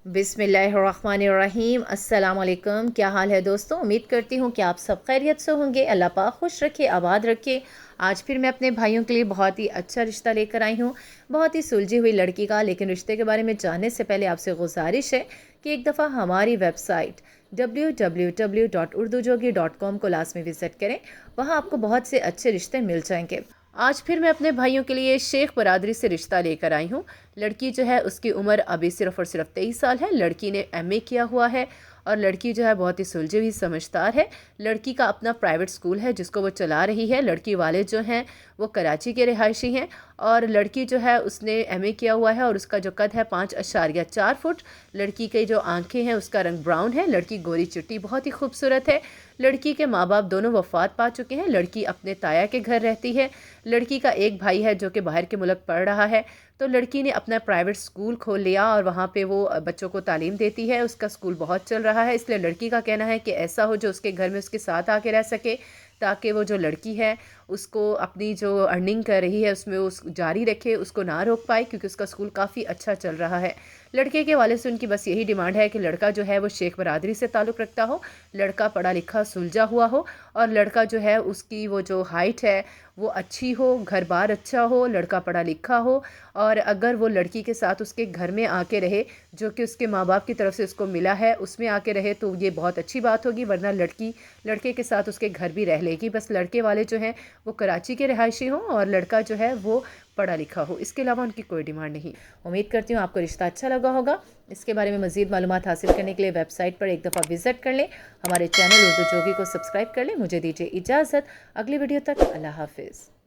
बिस्मिल्लाहिर्रहमानिर्रहीम। अस्सलाम वालेकुम। क्या हाल है दोस्तों? उम्मीद करती हूँ कि आप सब खैरियत से होंगे। अल्लाह पाक खुश रखे, आबाद रखे। आज फिर मैं अपने भाइयों के लिए बहुत ही अच्छा रिश्ता लेकर आई हूँ, बहुत ही सुलझी हुई लड़की का। लेकिन रिश्ते के बारे में जानने से पहले आपसे गुजारिश है कि एक दफ़ा हमारी वेबसाइट www.urdujogi.com को लाजमी विज़िट करें। वहाँ आपको बहुत से अच्छे रिश्ते मिल जाएंगे। आज फिर मैं अपने भाइयों के लिए शेख बरादरी से रिश्ता लेकर आई हूँ। लड़की जो है उसकी उम्र अभी सिर्फ़ और सिर्फ 23 साल है। लड़की ने एमए किया हुआ है और लड़की जो है बहुत ही सुलझी हुई समझदार है। लड़की का अपना प्राइवेट स्कूल है जिसको वो चला रही है। लड़की वाले जो हैं वो कराची के रिहायशी हैं और लड़की जो है उसने एमए किया हुआ है और उसका जो कद है 5.4 फुट। लड़की की जो आंखें हैं उसका रंग ब्राउन है। लड़की गोरी चिट्टी बहुत ही खूबसूरत है। लड़की के माँ बाप दोनों वफ़ात पा चुके हैं। लड़की अपने ताया के घर रहती है। लड़की का एक भाई है जो कि बाहर के मुल्क पढ़ रहा है। तो लड़की ने अपना प्राइवेट स्कूल खोल लिया और वहाँ पे वो बच्चों को तालीम देती है। उसका स्कूल बहुत चल रहा है, इसलिए लड़की का कहना है कि ऐसा हो जो उसके घर में उसके साथ आके रह सके, ताकि वो जो लड़की है उसको अपनी जो अर्निंग कर रही है उसमें उस जारी रखे, उसको ना रोक पाए, क्योंकि उसका स्कूल काफ़ी अच्छा चल रहा है। लड़के के वाले से उनकी बस यही डिमांड है कि लड़का जो है वो शेख बरादरी से ताल्लुक़ रखता हो, लड़का पढ़ा लिखा सुलझा हुआ हो और लड़का जो है उसकी वो जो हाइट है वो अच्छी हो, घर बार अच्छा हो, लड़का पढ़ा लिखा हो। और अगर वो लड़की के साथ उसके घर में आके रहे, जो कि उसके माँ बाप की तरफ से उसको मिला है, उसमें आके रहे तो ये बहुत अच्छी बात होगी, वरना लड़की लड़के के साथ उसके घर भी रह लेगी। बस लड़के वाले जो हैं वो कराची के रिहायशी हों और लड़का जो है वो पढ़ा लिखा हो, इसके अलावा उनकी कोई डिमांड नहीं। उम्मीद करती हूँ आपको रिश्ता अच्छा लगा होगा। इसके बारे में मज़ीद मालूमात हासिल करने के लिए वेबसाइट पर एक दफ़ा विज़िट कर लें। हमारे चैनल उर्दू जोगी को सब्सक्राइब कर लें। मुझे दीजिए इजाज़त। अगली वीडियो तक अल्लाह हाफिज़।